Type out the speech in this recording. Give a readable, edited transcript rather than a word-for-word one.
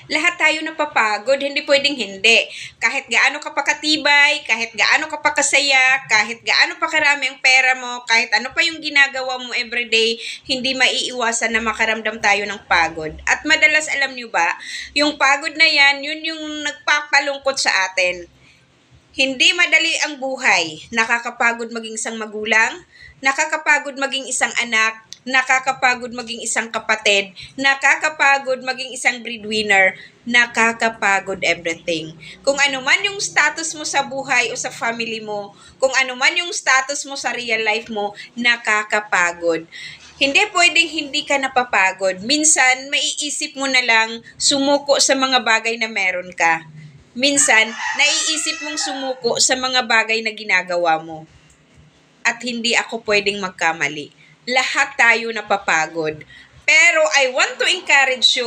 Lahat tayo napapagod, hindi pwedeng hindi. Kahit gaano ka pa katibay, kahit gaano ka pa kasaya, kahit gaano pa karami ang pera mo, kahit ano pa yung ginagawa mo everyday, hindi maiiwasan na makaramdam tayo ng pagod. At madalas, alam nyo ba, yung pagod na yan, yun yung nagpapalungkot sa atin. Hindi madali ang buhay. Nakakapagod maging isang magulang, nakakapagod maging isang anak, nakakapagod maging isang kapatid, nakakapagod maging isang breadwinner, nakakapagod everything. Kung ano man yung status mo sa buhay o sa family mo, kung ano man yung status mo sa real life mo, nakakapagod. Hindi pwedeng hindi ka napapagod. Minsan, maiisip mo na lang sumuko sa mga bagay na meron ka. Minsan, naiisip mong sumuko sa mga bagay na ginagawa mo. At hindi ako pwedeng magkamali. Lahat tayo napapagod. Pero I want to encourage you